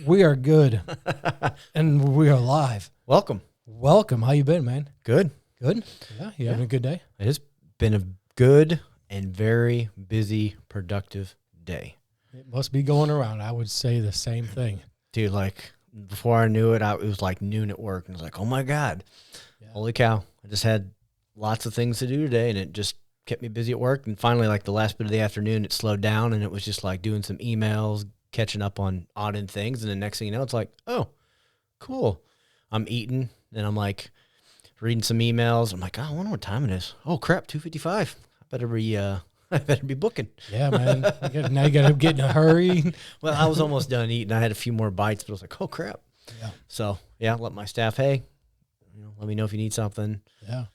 We are good, and we are live. Welcome. Welcome. How you been, man? Good. Good? Yeah, you having a good day? It has been a good and very busy, productive day. It must be going around. I would say the same thing. Dude, like, before I knew it, it was like noon at work, and I was like, oh, my God. Yeah. Holy cow. I just had lots of things to do today, and it just kept me busy at work. And finally, like, the last bit of the afternoon, it slowed down, and it was just, like, doing some emails, catching up on odd end things. And the next thing you know, it's like, oh, cool. I'm eating, and I'm, like, reading some emails. I'm like, oh, I wonder what time it is. Oh, crap, 2:55. I better be booking. Yeah, man. Now you got to get in a hurry. Well, I was almost done eating. I had a few more bites, but I was like, oh, crap. Yeah. So, yeah, let my staff, hey, let me know if you need something. Yeah.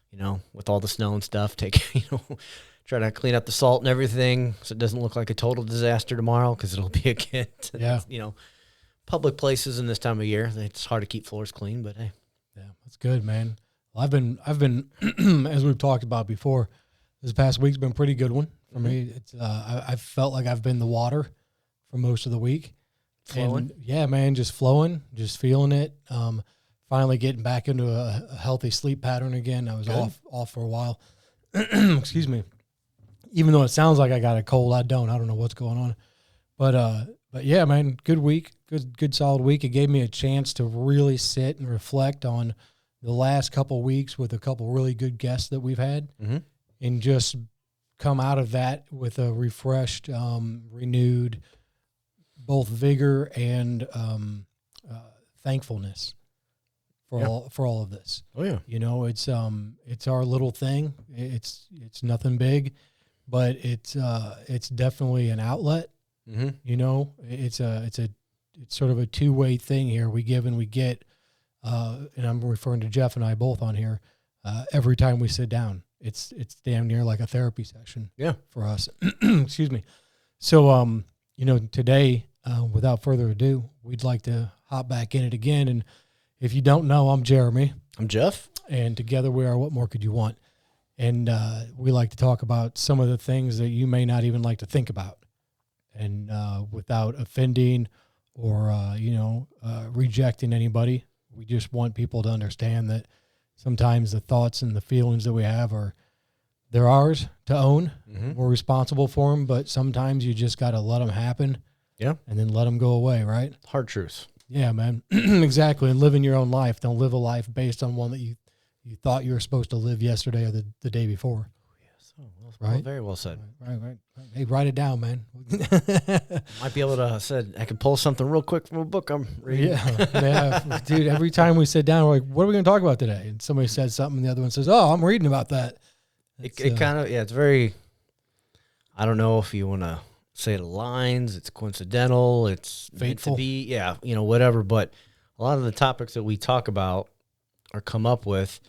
With all the snow and stuff, try to clean up the salt and everything so it doesn't look like a total disaster tomorrow, because it'll be again. Yeah. Public places in this time of year, it's hard to keep floors clean, but hey. Yeah, that's good, man. Well, I've been, as we've talked about before, this past week's been a pretty good one for me. It's, I felt like I've been the water for most of the week. Flowing? And yeah, man, just flowing, just feeling it. Finally getting back into a healthy sleep pattern again. I was off for a while. Excuse me. Even though it sounds like I got a cold, I don't know what's going on. But yeah, man, good week, good solid week. It gave me a chance to really sit and reflect on the last couple of weeks with a couple really good guests that we've had, and just come out of that with a refreshed, renewed, both vigor and thankfulness for all of this. Oh yeah. It's our little thing. It's nothing big, but it's definitely an outlet. It's sort of a two-way thing here. We give and we get, and I'm referring to Jeff and I both on here. Every time we sit down, it's damn near like a therapy session. Yeah. For us. Excuse me. So, today, without further ado, we'd like to hop back in it again. And if you don't know, I'm Jeremy. I'm Jeff. And together we are What More Could You Want? And we like to talk about some of the things that you may not even like to think about. And without offending or, rejecting anybody, we just want people to understand that sometimes the thoughts and the feelings that we have they're ours to own. We're responsible for them, but sometimes you just got to let them happen. Yeah. And then let them go away, right? Hard truths. Yeah, man. Exactly. And living your own life. Don't live a life based on one that you thought you were supposed to live yesterday or the day before. Right? Very well said. Right. Hey, write it down, man. Might be able to I could pull something real quick from a book I'm reading. Yeah. Dude, every time we sit down, we're like, what are we going to talk about today? And somebody says something, and the other one says, oh, I'm reading about that. It kind of, it's very, I don't know if you want to say the lines, it's coincidental, it's fateful. Meant to be, whatever. But a lot of the topics that we talk about or come up with,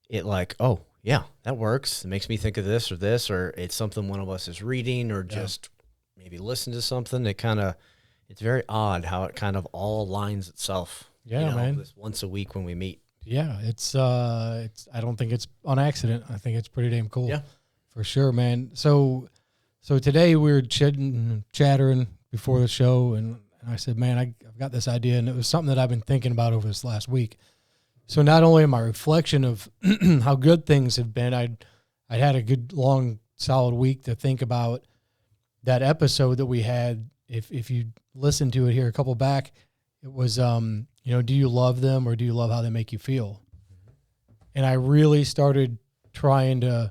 it like, oh, yeah, that works. It makes me think of this, or it's something one of us is reading, or just maybe listen to something. It's very odd how it kind of all aligns itself. Yeah, man. This once a week when we meet. Yeah, it's I don't think it's on accident. I think it's pretty damn cool. Yeah, for sure, man. So today we were chattering before the show, and I said, man, I've got this idea, and it was something that I've been thinking about over this last week. So not only am I reflection of how good things have been, I'd had a good, long, solid week to think about that episode that we had. If you listen to it here a couple back, it was, do you love them or do you love how they make you feel? And I really started trying to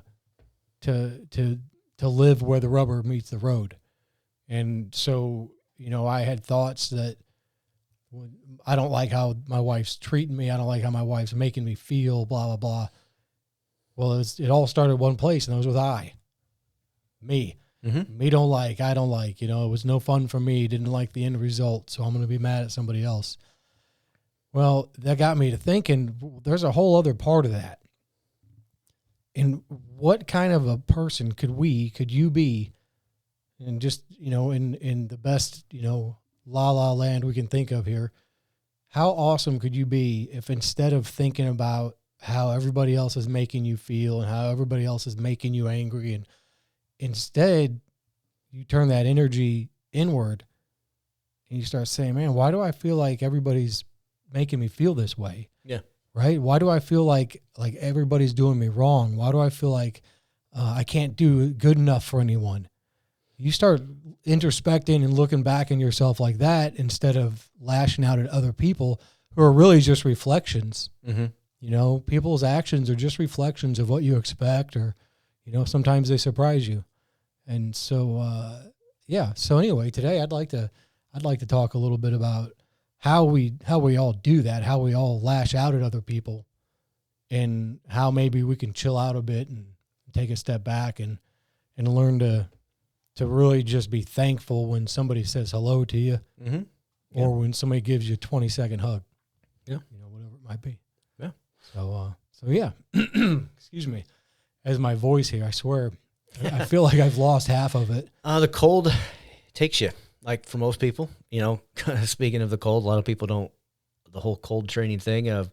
live where the rubber meets the road. And so, I had thoughts that I don't like how my wife's treating me. I don't like how my wife's making me feel, blah, blah, blah. Well, it all started one place, and that was with me. Me don't like, I don't like, it was no fun for me. Didn't like the end result. So I'm going to be mad at somebody else. Well, that got me to thinking there's a whole other part of that. And what kind of a person could you be? And just, in the best, la la land we can think of here, how awesome could you be if instead of thinking about how everybody else is making you feel and how everybody else is making you angry, and instead you turn that energy inward and you start saying, man, why do I feel like everybody's making me feel this way? Yeah. Right? Why do I feel like everybody's doing me wrong? Why do I feel like I can't do good enough for anyone? You start introspecting and looking back in yourself like that instead of lashing out at other people who are really just reflections. Mm-hmm. You know, people's actions are just reflections of what you expect, or, you know, sometimes they surprise you. And so, yeah. So anyway, today I'd like to talk a little bit about how we all do that, how we all lash out at other people, and how maybe we can chill out a bit and take a step back and learn to really just be thankful when somebody says hello to you, Mm-hmm. or when somebody gives you a 20-second hug. Yeah. You know, whatever it might be. Yeah. So yeah. Excuse me. As my voice here, I swear, I feel like I've lost half of it. The cold takes you, like for most people, you know, speaking of the cold, a lot of people don't, the whole cold training thing of,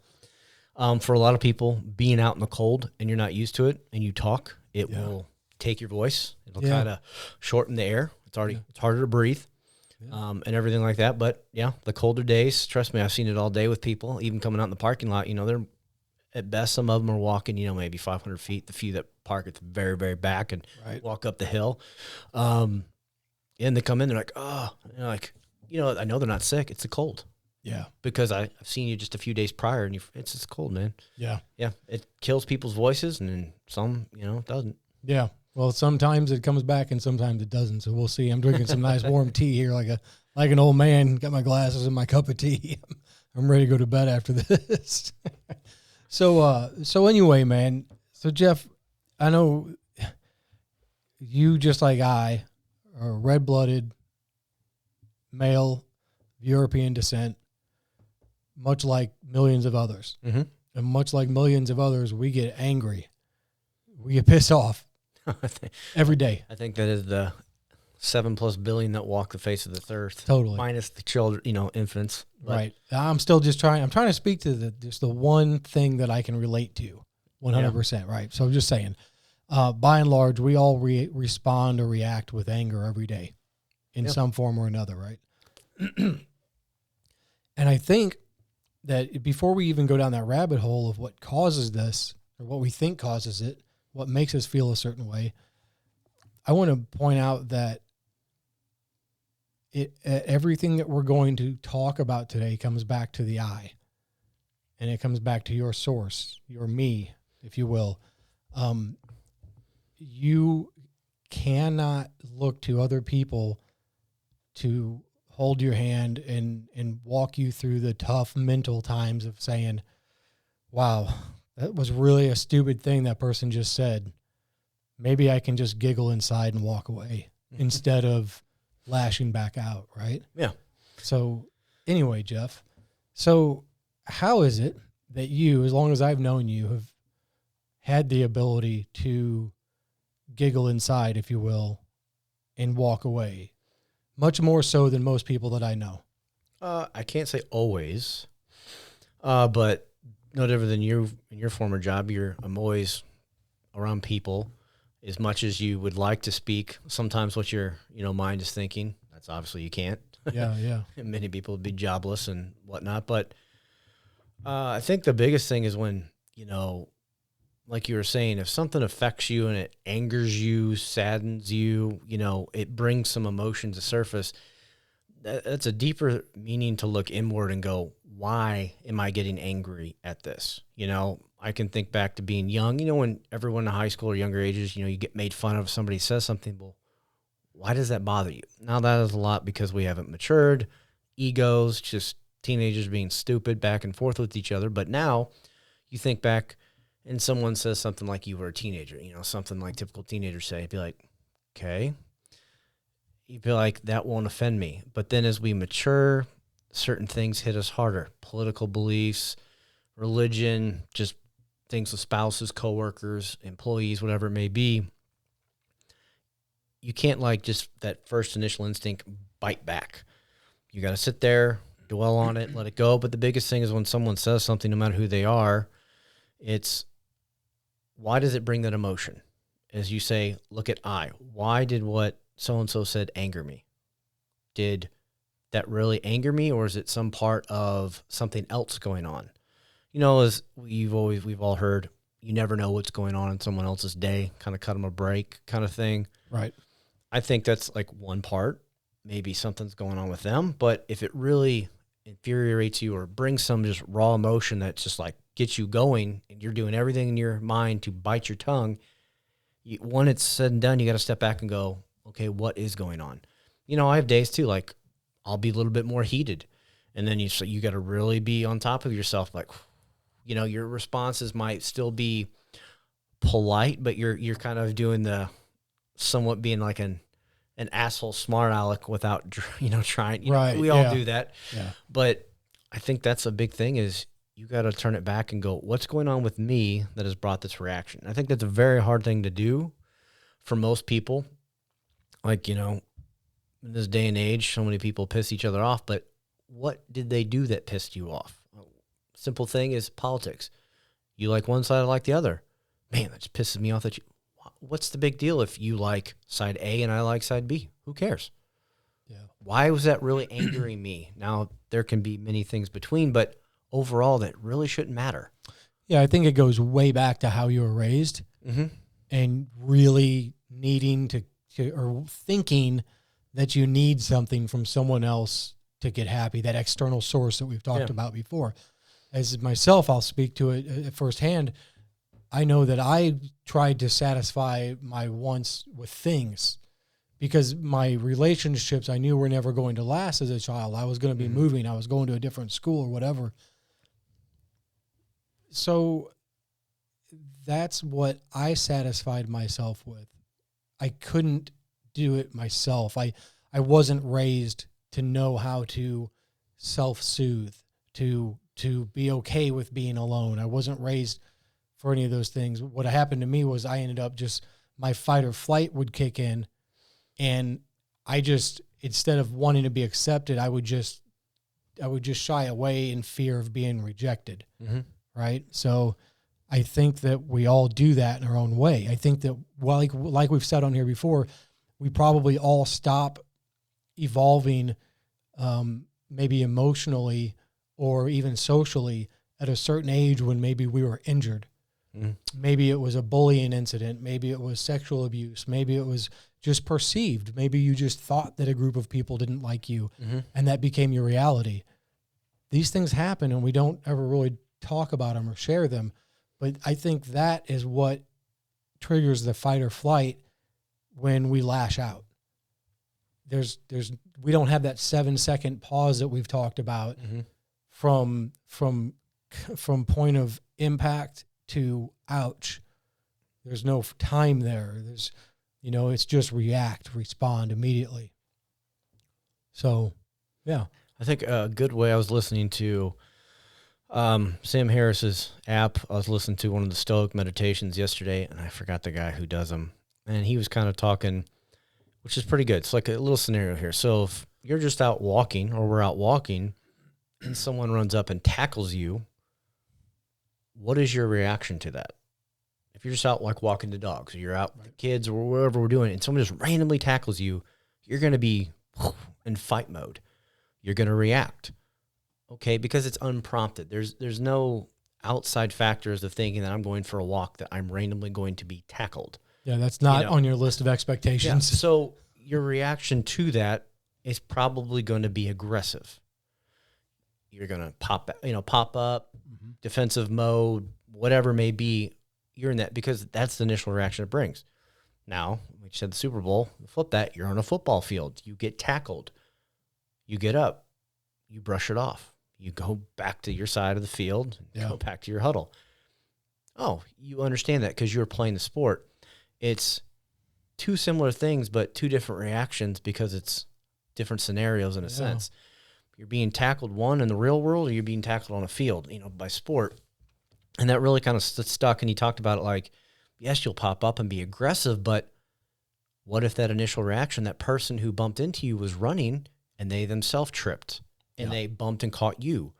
for a lot of people being out in the cold and you're not used to it and you talk, it will take your voice. It'll kind of shorten the air. It's harder to breathe, and everything like that. But yeah, the colder days, trust me, I've seen it all day with people, even coming out in the parking lot, you know, they're at best, some of them are walking, you know, maybe 500 feet, the few that park at the very, very back and walk up the hill. And they come in, they're like, oh, you know, I know they're not sick. It's the cold. Yeah. Because I've seen you just a few days prior and it's just cold, man. Yeah. Yeah. It kills people's voices and then some, you know, it doesn't. Yeah. Well, sometimes it comes back and sometimes it doesn't. So we'll see. I'm drinking some nice warm tea here, like an old man. Got my glasses and my cup of tea. I'm ready to go to bed after this. So anyway, man. So Jeff, I know you, just like I, are red-blooded, male, European descent, much like millions of others. Mm-hmm. And much like millions of others, we get angry. We get pissed off every day. I think that is the 7+ billion that walk the face of this earth. Totally. Minus the children, you know, infants. Right. I'm still just trying to speak to just the one thing that I can relate to 100%. Right. So I'm just saying, by and large, we all respond or react with anger every day in some form or another. Right. And I think that before we even go down that rabbit hole of what causes this, or what we think causes it, what makes us feel a certain way, I want to point out that everything that we're going to talk about today comes back to the I, and it comes back to your source, your me, if you will. You cannot look to other people to hold your hand and walk you through the tough mental times of saying, wow, that was really a stupid thing that person just said. Maybe I can just giggle inside and walk away instead of lashing back out, right? Yeah. So anyway, Jeff, so how is it that you, as long as I've known you, have had the ability to giggle inside, if you will, and walk away, much more so than most people that I know? I can't say always, but no different than you in your former job. I'm always around people as much as you would like to speak. Sometimes what your mind is thinking, that's obviously you can't. Yeah. Many people would be jobless and whatnot. But I think the biggest thing is when, like you were saying, if something affects you and it angers you, saddens you, it brings some emotion to surface. That's a deeper meaning to look inward and go, why am I getting angry at this? I can think back to being young, when everyone in high school or younger ages, you get made fun of if somebody says something. Well, why does that bother you? Now that is a lot because we haven't matured, egos, just teenagers being stupid back and forth with each other. But now you think back and someone says something like you were a teenager, something like typical teenagers say, you'd be like, okay. You feel like that won't offend me. But then as we mature, certain things hit us harder. Political beliefs, religion, just things with spouses, coworkers, employees, whatever it may be. You can't just that first initial instinct bite back. You got to sit there, dwell on it, let it go. But the biggest thing is when someone says something, no matter who they are, it's why does it bring that emotion? As you say, look at I. Why did what so-and-so said anger me? Did that really anger me, or is it some part of something else going on? You know, as we've all heard, you never know what's going on in someone else's day, kind of cut them a break kind of thing. Right. I think that's like one part. Maybe something's going on with them, but if it really infuriates you or brings some just raw emotion that just like gets you going and you're doing everything in your mind to bite your tongue, when it's said and done, you got to step back and go, okay, what is going on? You know, I have days too, like I'll be a little bit more heated, and then you got to really be on top of yourself. Like, you know, your responses might still be polite, but you're kind of doing the somewhat being like an asshole smart aleck without, you know, trying. Right. We all do that. Yeah. But I think that's a big thing is you got to turn it back and go, what's going on with me that has brought this reaction? I think that's a very hard thing to do for most people. Like, you know, in this day and age, so many people piss each other off, but what did they do that pissed you off? Simple thing is politics. You like one side, I like the other. Man, that just pisses me off that you, what's the big deal if you like side A and I like side B? Who cares? Yeah. Why was that really angering me? Now, there can be many things between, but overall, that really shouldn't matter. Yeah, I think it goes way back to how you were raised and really needing to or thinking that you need something from someone else to get happy, that external source that we've talked about before. As myself, I'll speak to it firsthand. I know that I tried to satisfy my wants with things because my relationships I knew were never going to last as a child. I was going to be moving. I was going to a different school or whatever. So that's what I satisfied myself with. I couldn't do it myself. I wasn't raised to know how to self-soothe, to be okay with being alone. I wasn't raised for any of those things. What happened to me was I ended up just, my fight or flight would kick in, and I just, instead of wanting to be accepted, I would just shy away in fear of being rejected. Right? So I think that we all do that in our own way. I think that, well, like we've said on here before, we probably all stop evolving maybe emotionally or even socially at a certain age when maybe we were injured. Maybe it was a bullying incident. Maybe it was sexual abuse. Maybe it was just perceived. Maybe you just thought that a group of people didn't like you and that became your reality. These things happen and we don't ever really talk about them or share them. But I think that is what triggers the fight or flight when we lash out. We don't have that 7-second pause that we've talked about from point of impact to ouch. There's no time there. It's just respond immediately. So, yeah. I think a good way, I was listening to Sam Harris's app. I was listening to one of the Stoic meditations yesterday, and I forgot the guy who does them. And he was kind of talking, which is pretty good. It's like a little scenario here. So if you're just out walking, or we're out walking, and someone runs up and tackles you, what is your reaction to that? If you're just out like walking the dogs, or you're out with the kids, or wherever we're doing, and someone just randomly tackles you, you're going to be in fight mode. You're going to react. Okay, because it's unprompted. There's no outside factors of thinking that I'm going for a walk that I'm randomly going to be tackled. Yeah, that's not on your list of expectations. Yeah. So your reaction to that is probably going to be aggressive. You're going to pop up, defensive mode, whatever it may be. You're in that because that's the initial reaction it brings. Now, we said the Super Bowl, flip that, you're on a football field. You get tackled. You get up. You brush it off. You go back to your side of the field, go back to your huddle. Oh, you understand that because you're playing the sport. It's two similar things, but two different reactions because it's different scenarios in a sense. You're being tackled, one, in the real world, or you're being tackled on a field, by sport. And that really kind of stuck, and he talked about it like, yes, you'll pop up and be aggressive, but what if that initial reaction, that person who bumped into you was running and they themselves tripped and they bumped and caught you?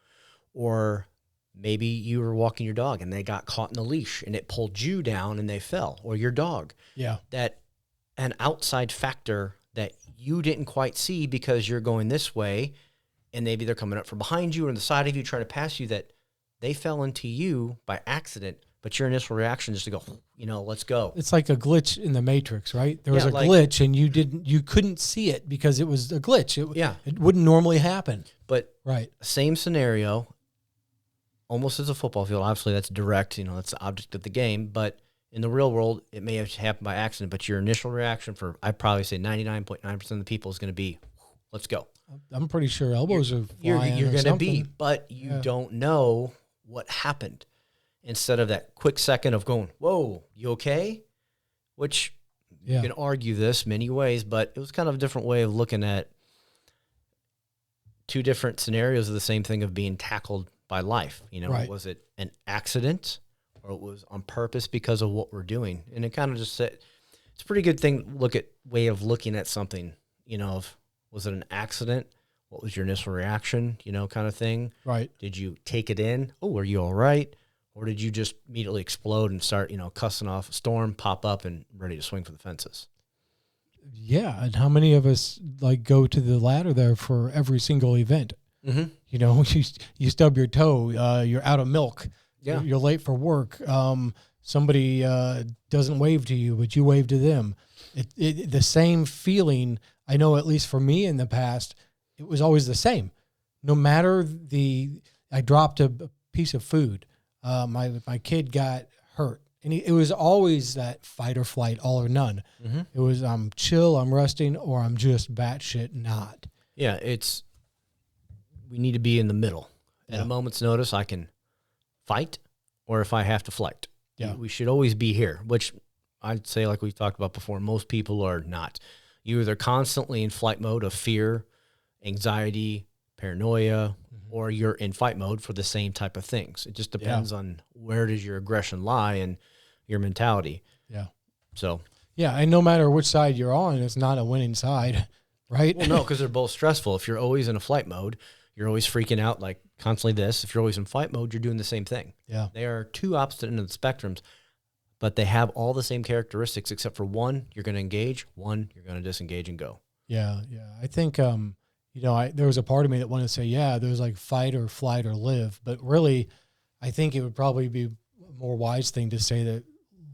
Or maybe you were walking your dog and they got caught in the leash and it pulled you down and they fell, or your dog. Yeah. That an outside factor that you didn't quite see because you're going this way and maybe they're coming up from behind you or on the side of you trying to pass you, that they fell into you by accident, but your initial reaction is to go, let's go. It's like a glitch in the Matrix, right? There was a like, glitch and you couldn't see it because it was a glitch. It wouldn't normally happen. But right. Same scenario, almost as a football field. Obviously that's direct, that's the object of the game, but in the real world, it may have happened by accident, but your initial reaction for, I'd probably say 99.9% of the people is going to be, let's go. I'm pretty sure elbows are flying. You're going to be, but you don't know what happened. Instead of that quick second of going, whoa, you okay? Which you can argue this many ways, but it was kind of a different way of looking at two different scenarios of the same thing of being tackled by life. Was it an accident or it was on purpose because of what we're doing? And it kind of just said, it's a pretty good thing, way of looking at something, of, was it an accident? What was your initial reaction, kind of thing? Right. Did you take it in? Oh, were you all right? Or did you just immediately explode and start, cussing off a storm, pop up and ready to swing for the fences? Yeah. And how many of us go to the ladder there for every single event? Mm-hmm. You stub your toe, you're out of milk. Yeah. You're late for work. Somebody doesn't wave to you, but you wave to them. The same feeling, I know, at least for me in the past, it was always the same. No matter I dropped a piece of food. My kid got hurt, and it was always that fight or flight, all or none. Mm-hmm. It was I'm chill, I'm resting, or I'm just batshit not. Yeah, we need to be in the middle. At a moment's notice, I can fight, or if I have to flight. Yeah, we should always be here, which I'd say, like we've talked about before, most people are not. You're either constantly in flight mode of fear, anxiety, paranoia, or you're in fight mode for the same type of things. It just depends on where does your aggression lie and your mentality. Yeah. So. Yeah, and no matter which side you're on, it's not a winning side, right? Well, no, because they're both stressful. If you're always in a flight mode, you're always freaking out, like constantly this. If you're always in fight mode, you're doing the same thing. Yeah. They are two opposite ends of the spectrums, but they have all the same characteristics except for one, you're going to engage, one, you're going to disengage and go. Yeah, yeah. I think, there was a part of me that wanted to say, there's fight or flight or live. But really, I think it would probably be a more wise thing to say that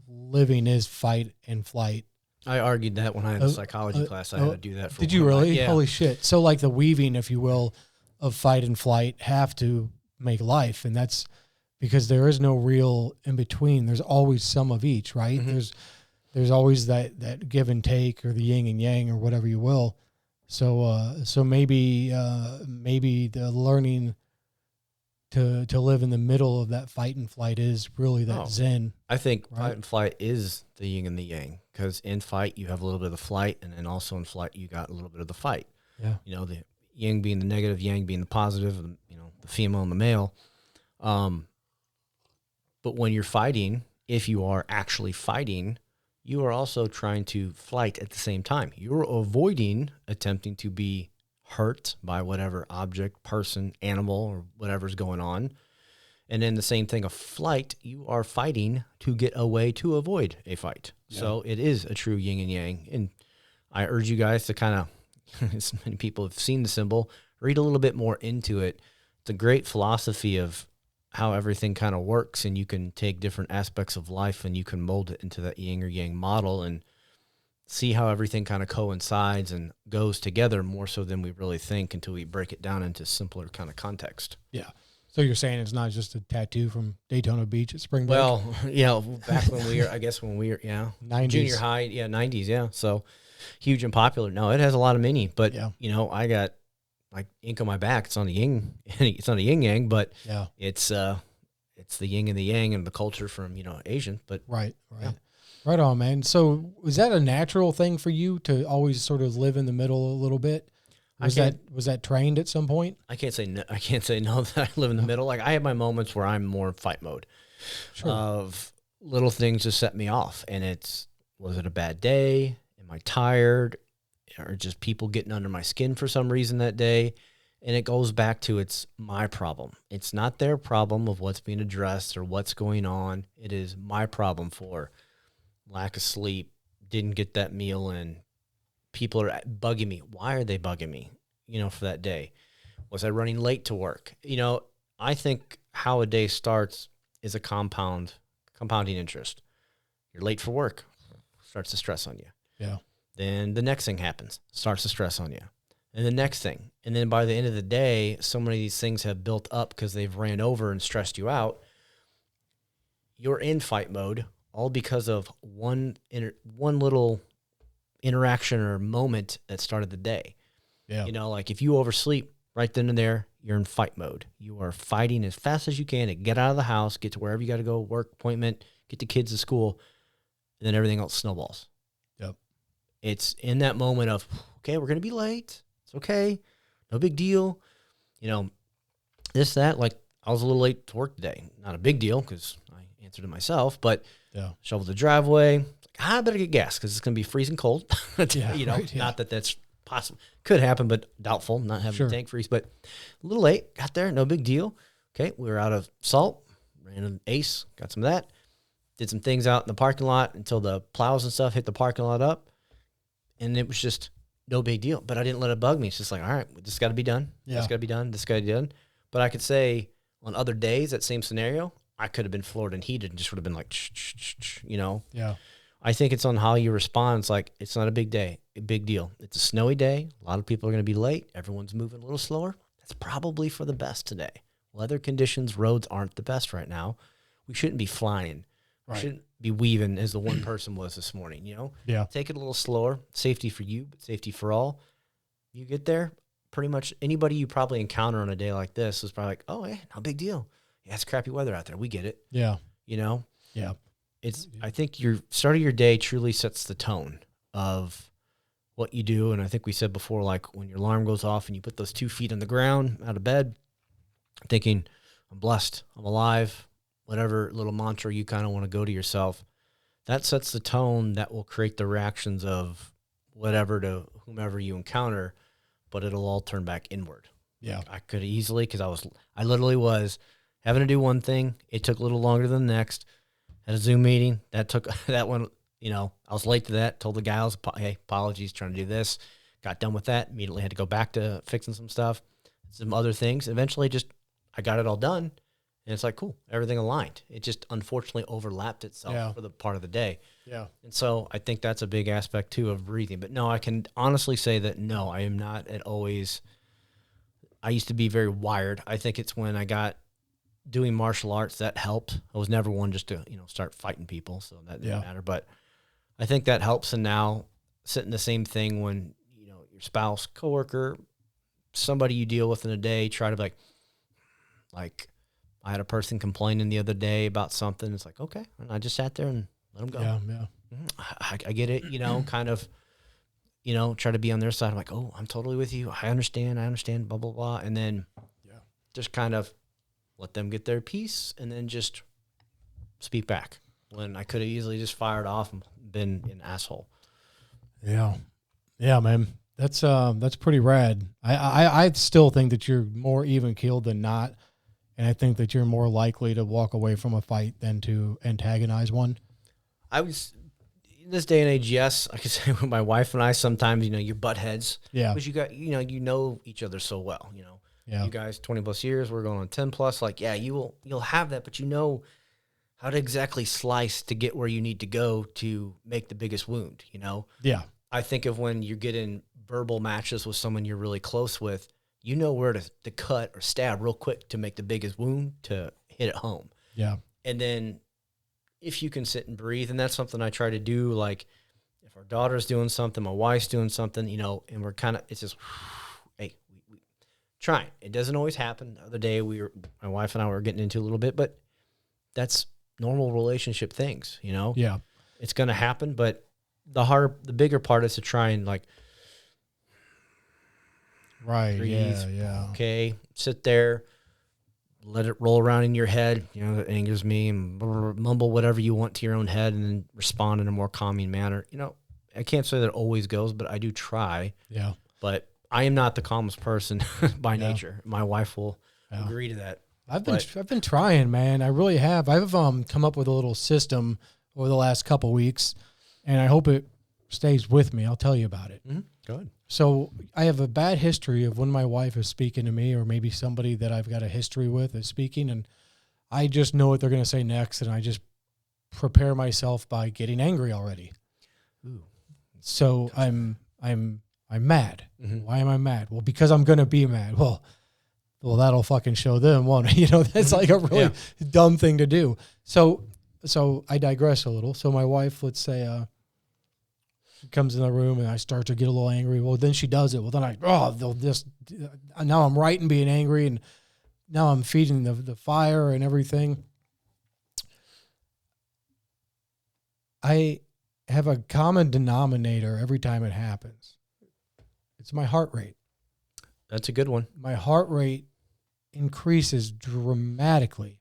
living is fight and flight. I argued that when I had a psychology class. I had to do that. Did you really? Yeah. Holy shit. So the weaving, if you will, of fight and flight have to make life. And that's because there is no real in between. There's always some of each, right? Mm-hmm. There's always that give and take, or the yin and yang, or whatever you will. So maybe the learning to live in the middle of that fight and flight is really that zen. I think fight and flight is the yin and the yang, because in fight you have a little bit of the flight, and then also in flight you got a little bit of the fight. Yeah. The yin being the negative, yang being the positive, the female and the male. But when you're fighting, if you are actually fighting, you are also trying to flight at the same time. You're avoiding attempting to be hurt by whatever object, person, animal, or whatever's going on. And then the same thing of flight, you are fighting to get away to avoid a fight. Yeah. So it is a true yin and yang. And I urge you guys to kind of, as many people have seen the symbol, read a little bit more into it. It's a great philosophy of how everything kind of works, and you can take different aspects of life and you can mold it into that yin or yang model and see how everything kind of coincides and goes together more so than we really think until we break it down into simpler kind of context. Yeah. So you're saying it's not just a tattoo from Daytona Beach at spring break? Well, back when we were, 90s. Junior high, 90s, yeah. So huge and popular. No, it has a lot of meaning, but I got ink on my back. It's on the yin, it's on the yin yang, but it's the yin and the yang and the culture from, Asian, but right. Right on, man. So was that a natural thing for you to always sort of live in the middle a little bit? Was that trained at some point? I can't say no that I live in the middle. I have my moments where I'm more in fight mode of little things to set me off. And was it a bad day? Am I tired? Or just people getting under my skin for some reason that day? And it goes back to, it's my problem. It's not their problem of what's being addressed or what's going on. It is my problem for lack of sleep, didn't get that meal in. People are bugging me. Why are they bugging me, for that day? Was I running late to work? I think how a day starts is a compounding interest. You're late for work, starts to stress on you. Yeah. Then the next thing happens, starts to stress on you. And the next thing. And then by the end of the day, so many of these things have built up because they've ran over and stressed you out. You're in fight mode, all because of one little interaction or moment that started the day. Yeah. Like if you oversleep right then and there, you're in fight mode. You are fighting as fast as you can to get out of the house, get to wherever you got to go, work, appointment, get the kids to school, and then everything else snowballs. Yep. It's in that moment of, okay, we're going to be late. It's okay. No big deal. That, like I was a little late to work today. Not a big deal because I answered it myself, but shoveled the driveway. I better get gas because it's going to be freezing cold. Not that that's possible. Could happen, but doubtful, not having the tank freeze. But a little late, got there, no big deal. Okay, we were out of salt, ran an Ace, got some of that. Did some things out in the parking lot until the plows and stuff hit the parking lot up. And it was just no big deal. But I didn't let it bug me. It's just like, all right, this got to be done. Yeah. This got to be done. This got to be done. But I could say on other days, that same scenario, I could have been floored and heated and just would have been like, Yeah. I think it's on how you respond. It's like, it's not a big deal. It's a snowy day. A lot of people are going to be late. Everyone's moving a little slower. That's probably for the best today. Weather conditions, roads aren't the best right now. We shouldn't be flying. Right. We shouldn't be weaving as the one person was this morning, Yeah. Take it a little slower. Safety for you, but safety for all. You get there, pretty much anybody you probably encounter on a day like this is probably like, oh, yeah, no big deal. Yeah, it's crappy weather out there. We get it. Yeah. Yeah. I think your start of your day truly sets the tone of what you do. And I think we said before, like when your alarm goes off and you put those 2 feet on the ground out of bed, thinking, I'm blessed, I'm alive, whatever little mantra you kind of want to go to yourself, that sets the tone that will create the reactions of whatever to whomever you encounter, but it'll all turn back inward. Yeah. I could easily, because I literally was having to do one thing. It took a little longer than the next. Had a Zoom meeting that took that one. I was late to that. Told the guys, hey, apologies, trying to do this. Got done with that. Immediately had to go back to fixing some stuff, some other things. Eventually, I got it all done, and it's like cool, everything aligned. It just unfortunately overlapped itself for the part of the day. Yeah. And so I think that's a big aspect too of breathing. But no, I can honestly say that no, I am not at always. I used to be very wired. I think it's when I got doing martial arts that helped. I was never one just to start fighting people, so that didn't matter. But I think that helps. And now sitting the same thing when your spouse, coworker, somebody you deal with in a day, try to be like I had a person complaining the other day about something. It's like, okay, and I just sat there and let them go. Yeah. I get it. Kind of. Try to be on their side. I'm like, oh, I'm totally with you. I understand, blah, blah, blah. And then just kind of let them get their piece and then just speak back when I could have easily just fired off and been an asshole. Yeah. Yeah, man. That's pretty rad. I still think that you're more even keeled than not. And I think that you're more likely to walk away from a fight than to antagonize one. I was in this day and age, yes, I could say with my wife and I sometimes, you butt heads. Yeah. Because you got, you know each other so well, Yeah. You guys 20 plus years, we're going on 10 plus. Like, yeah, you'll have that, but how to exactly slice to get where you need to go to make the biggest wound, Yeah. I think of when you get in verbal matches with someone you're really close with, where to cut or stab real quick to make the biggest wound to hit it home. Yeah. And then if you can sit and breathe, and that's something I try to do, like if our daughter's doing something, my wife's doing something, and we're kind of, it's just, hey, we trying. It doesn't always happen. The other day my wife and I were getting into a little bit, but that's normal relationship things, Yeah. It's going to happen, but the bigger part is to try and Right. breathe. Yeah. Okay. Sit there, let it roll around in your head. That angers me, and mumble whatever you want to your own head and then respond in a more calming manner. I can't say that it always goes, but I do try. Yeah. But I am not the calmest person by nature. My wife will agree to that. I've been trying, man. I really have. I've come up with a little system over the last couple weeks, and I hope it stays with me. I'll tell you about it. Mm-hmm. Go ahead. So I have a bad history of when my wife is speaking to me, or maybe somebody that I've got a history with is speaking, and I just know what they're going to say next, and I just prepare myself by getting angry already. Ooh. So I'm mad. Mhm. Why am I mad? Well, because I'm going to be mad. Well, that'll fucking show them, won't it? That's like a really dumb thing to do. So I digress a little. So my wife, let's say, she comes in the room and I start to get a little angry. Well, then she does it. Well, then now I'm right in being angry, and now I'm feeding the fire and everything. I have a common denominator every time it happens. It's my heart rate. That's a good one. My heart rate increases dramatically.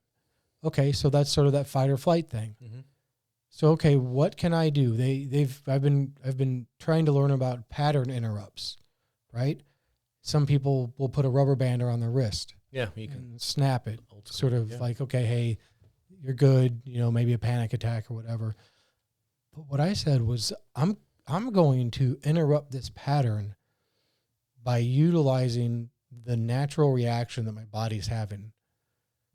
Okay, so that's sort of that fight or flight thing. Mm-hmm. So okay, what can I do? I've been trying to learn about pattern interrupts, right? Some people will put a rubber band around their wrist. Yeah, you can and snap it. Sort of like, okay, hey, you're good, maybe a panic attack or whatever. But what I said was I'm going to interrupt this pattern by utilizing the natural reaction that my body's having.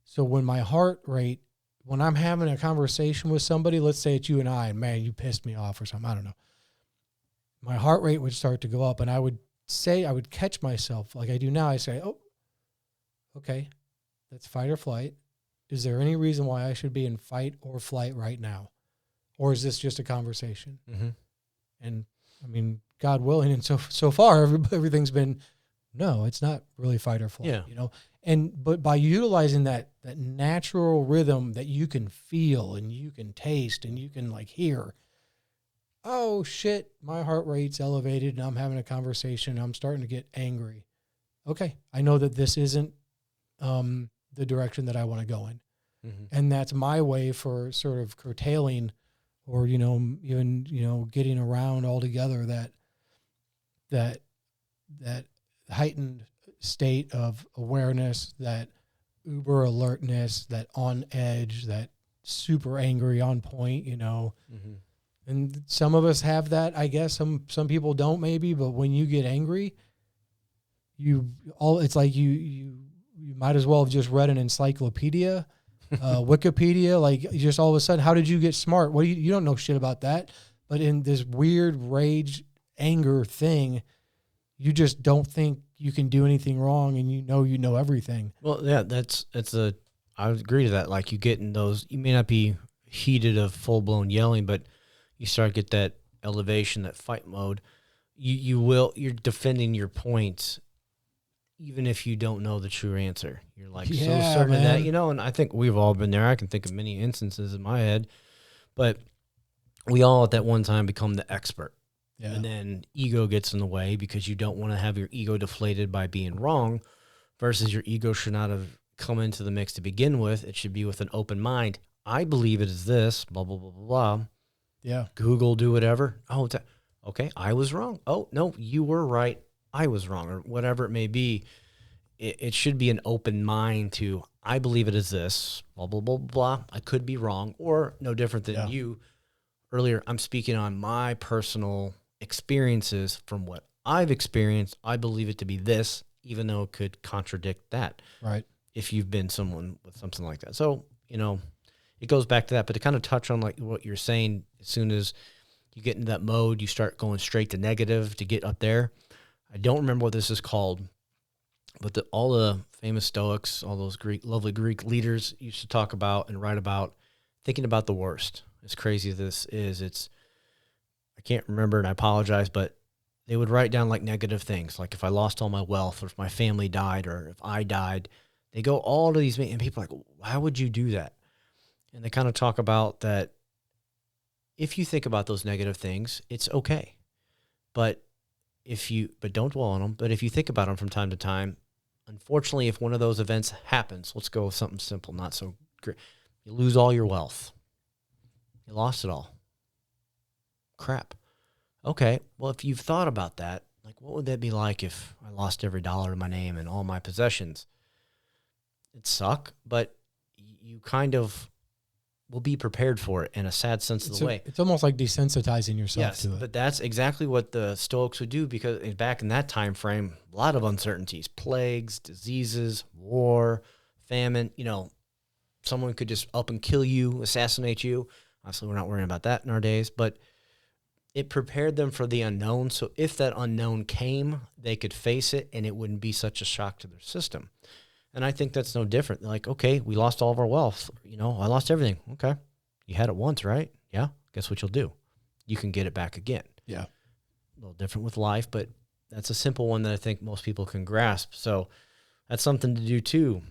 So when my heart rate, when I'm having a conversation with somebody, let's say it's you and I, and man, you pissed me off or something, I don't know. My heart rate would start to go up, and I would catch myself like I do now. I say, oh, okay, that's fight or flight. Is there any reason why I should be in fight or flight right now? Or is this just a conversation? Mm-hmm. And I mean, God willing, and so far everything's been, no, it's not really fight or flight, but by utilizing that natural rhythm that you can feel and you can taste and you can like hear, oh shit, my heart rate's elevated and I'm having a conversation, I'm starting to get angry. Okay, I know that this isn't the direction that I want to go in. Mm-hmm. And that's my way for sort of curtailing or, even, getting around altogether that heightened state of awareness, that uber alertness, that on edge, that super angry on point, Mm-hmm. And some of us have that, I guess. Some people don't maybe, but when you get angry, it's like you might as well have just read an encyclopedia, Wikipedia, like just all of a sudden, how did you get smart? Well, you don't know shit about that. But in this weird rage, anger thing, you just don't think you can do anything wrong, and you know everything. Well, yeah, I would agree to that. Like you get in those, you may not be heated of full blown yelling, but you start to get that elevation, that fight mode. You're defending your points, even if you don't know the true answer. You're like so certain of that, and I think we've all been there. I can think of many instances in my head, but we all at that one time become the expert. Yeah. And then ego gets in the way because you don't want to have your ego deflated by being wrong, versus your ego should not have come into the mix to begin with. It should be with an open mind. I believe it is this, blah, blah, blah, blah, blah. Yeah. Google, do whatever. Oh, okay, I was wrong. Oh, no, you were right. I was wrong, or whatever it may be. It should be an open mind to, I believe it is this, blah, blah, blah, blah. I could be wrong, or no different than you. Earlier, I'm speaking on my personal experiences from what I've experienced. I believe it to be this, even though it could contradict that. Right. If you've been someone with something like that. So, it goes back to that. But to kind of touch on like what you're saying, as soon as you get into that mode, you start going straight to negative to get up there. I don't remember what this is called, but all the famous Stoics, all those lovely Greek leaders used to talk about and write about thinking about the worst. As crazy as this is, I can't remember and I apologize, but they would write down like negative things. Like if I lost all my wealth, or if my family died, or if I died, they go all to these, and people are like, why would you do that? And they kind of talk about that. If you think about those negative things, it's okay. But don't dwell on them. But if you think about them from time to time, unfortunately, if one of those events happens, let's go with something simple, not so great. You lose all your wealth. You lost it all. Crap. Okay, well, if you've thought about that, like what would that be like if I lost every dollar in my name and all my possessions? It'd suck, but you kind of will be prepared for it in a sad sense of the way. It's almost like desensitizing yourself Yes, to it. but that's exactly what the Stoics would do, because back in that time frame, a lot of uncertainties, plagues, diseases, war, famine, someone could just up and kill you, assassinate you. Obviously, we're not worrying about that in our days, but it prepared them for the unknown. So if that unknown came, they could face it and it wouldn't be such a shock to their system. And I think that's no different. Like, okay, we lost all of our wealth. I lost everything. Okay. You had it once, right? Yeah. Guess what you'll do? You can get it back again. Yeah. A little different with life, but that's a simple one that I think most people can grasp. So that's something to do too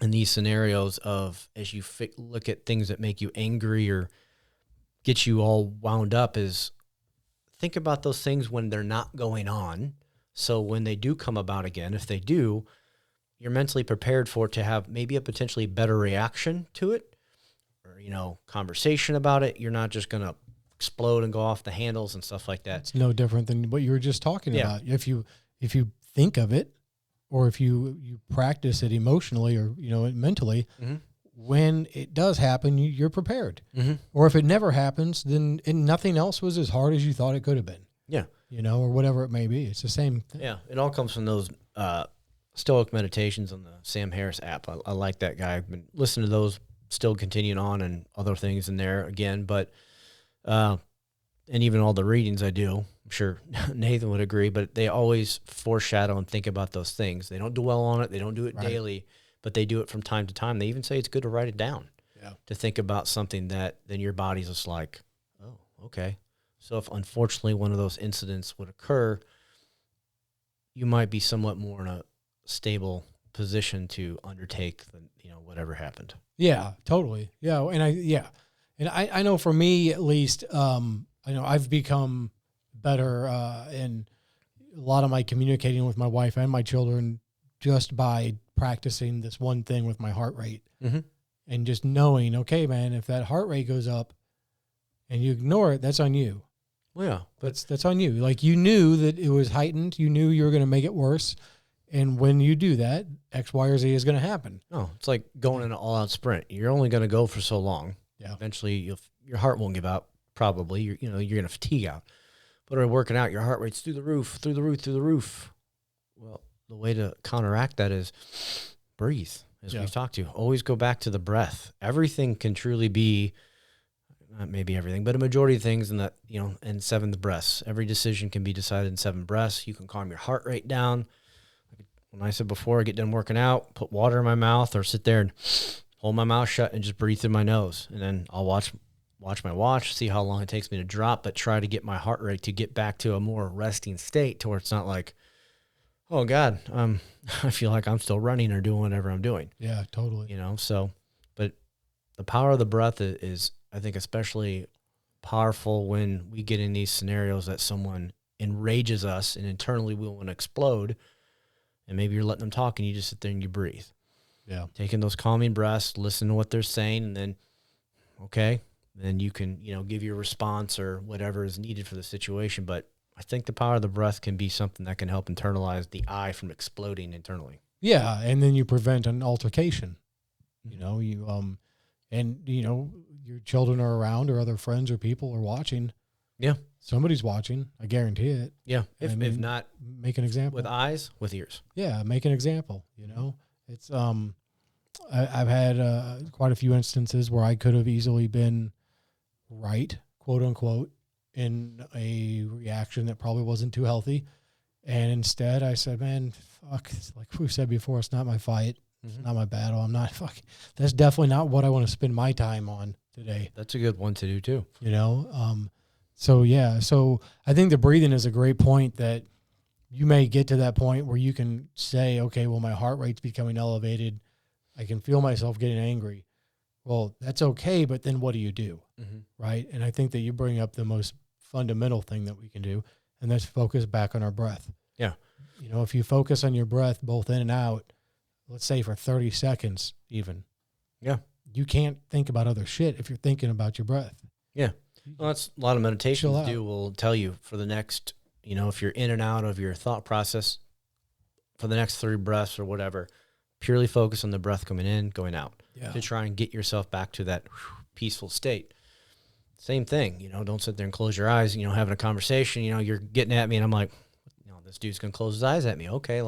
in these scenarios of, as you look at things that make you angry or get you all wound up, is think about those things when they're not going on. So when they do come about again, if they do, you're mentally prepared for it to have maybe a potentially better reaction to it, or, conversation about it. You're not just going to explode and go off the handles and stuff like that. It's no different than what you were just talking about. If you think of it, or if you practice it emotionally or, mentally, Mm-hmm. when it does happen, you're prepared. Mm-hmm. Or if it never happens, then nothing else was as hard as you thought it could have been. Yeah. Or whatever it may be. It's the same thing. Yeah. It all comes from those Stoic meditations on the Sam Harris app. I like that guy. I've been listening to those, still continuing on, and other things in there again. But, and even all the readings I do, I'm sure Nathan would agree, but they always foreshadow and think about those things. They don't dwell on it. They don't do it daily, but they do it from time to time. They even say it's good to write it down, to think about something that then your body's just like, oh, okay. So if unfortunately one of those incidents would occur, you might be somewhat more in a stable position to undertake whatever happened. Yeah, totally. Yeah. And I know for me, at least, I know I've become better in a lot of my communicating with my wife and my children just by practicing this one thing with my heart rate, and just knowing, okay, man, if that heart rate goes up and you ignore it, that's on you. Well, yeah, That's on you. Like, you knew that it was heightened. You knew you were going to make it worse. And when you do that, X, Y, or Z is going to happen. no, it's like going in an all-out sprint. You're only going to go for so long. Yeah. Eventually, your heart won't give out. Probably, you're going to fatigue out. But working out, your heart rate's through the roof. Well, the way to counteract that is breathe. As we've talked to, always go back to the breath. Everything can truly be, not maybe everything, but a majority of things in that, in 7 breaths. Every decision can be decided in 7 breaths. You can calm your heart rate down. When I said before, I get done working out, put water in my mouth, or sit there and hold my mouth shut and just breathe through my nose. And then I'll watch my watch, see how long it takes me to drop, but try to get my heart rate to get back to a more resting state, to where it's not like, oh God, I feel like I'm still running or doing whatever I'm doing. Yeah, totally. So, but the power of the breath is, I think, especially powerful when we get in these scenarios that someone enrages us and internally we want to explode. And maybe you're letting them talk and you just sit there and you breathe. Yeah. Taking those calming breaths, listen to what they're saying, and then, okay, then you can, give your response or whatever is needed for the situation. But I think the power of the breath can be something that can help internalize the I from exploding internally. Yeah. And then you prevent an altercation. Mm-hmm. Your children are around, or other friends or people are watching. Yeah. Somebody's watching. I guarantee it. Yeah. If not make an example with eyes, with ears. Yeah. Make an example, it's, I've had quite a few instances where I could have easily been right, quote unquote, in a reaction that probably wasn't too healthy. And instead I said, man, fuck, like we said before, it's not my fight. It's not my battle. I'm not that's definitely not what I want to spend my time on today. That's a good one to do too. So I think the breathing is a great point, that you may get to that point where you can say, okay, well, my heart rate's becoming elevated. I can feel myself getting angry. Well, that's okay, but then what do you do? Right? And I think that you bring up the most fundamental thing that we can do, and that's focus back on our breath. Yeah. If you focus on your breath both in and out, let's say for 30 seconds even. Yeah. You can't think about other shit if you're thinking about your breath. Yeah. Well, that's a lot of meditations Chill out. will tell you for the next, if you're in and out of your thought process for the next 3 breaths or whatever, purely focus on the breath coming in, going out, to try and get yourself back to that peaceful state. Same thing, don't sit there and close your eyes, having a conversation, you're getting at me and I'm like, this dude's going to close his eyes at me. Okay.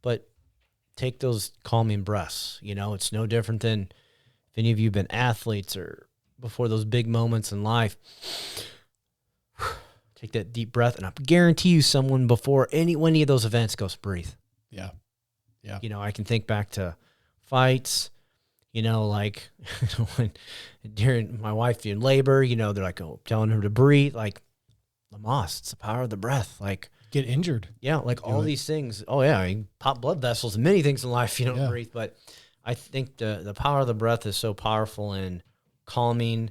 But take those calming breaths, it's no different than if any of you have been athletes or before those big moments in life, take that deep breath. And I guarantee you someone before any of those events goes, breathe. Yeah. Yeah. I can think back to fights, like when during my wife in labor, they're like, telling her to breathe, like Lamaze, it's the power of the breath. Like get injured. Yeah. Like all these things. Oh yeah. I mean, pop blood vessels and many things in life, you don't breathe, but I think the power of the breath is so powerful in calming,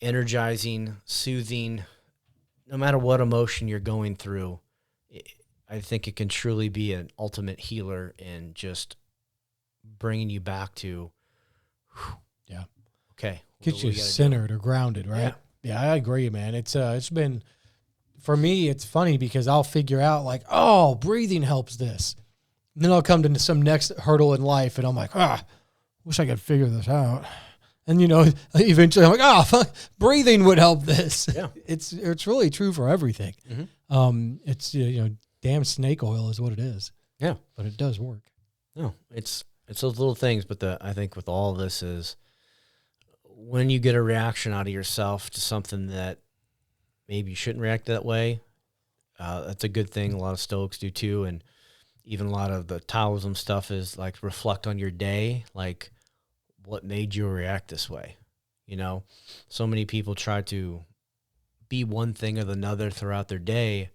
energizing, soothing, no matter what emotion you're going through. I think it can truly be an ultimate healer in just bringing you back to, okay. Gets you centered or grounded, right? Yeah, I agree, man. It's been, for me, it's funny because I'll figure out like, oh, breathing helps this. And then I'll come to some next hurdle in life and I'm like, wish I could figure this out. And, eventually I'm like, fuck, breathing would help this. Yeah. It's really true for everything. Mm-hmm. It's, damn snake oil is what it is. Yeah. But it does work. No, it's those little things. But I think with all of this is when you get a reaction out of yourself to something that maybe you shouldn't react that way, that's a good thing. A lot of Stoics do too. And even a lot of the Taoism stuff is like reflect on your day, like what made you react this way. So many people try to be one thing or another throughout their day.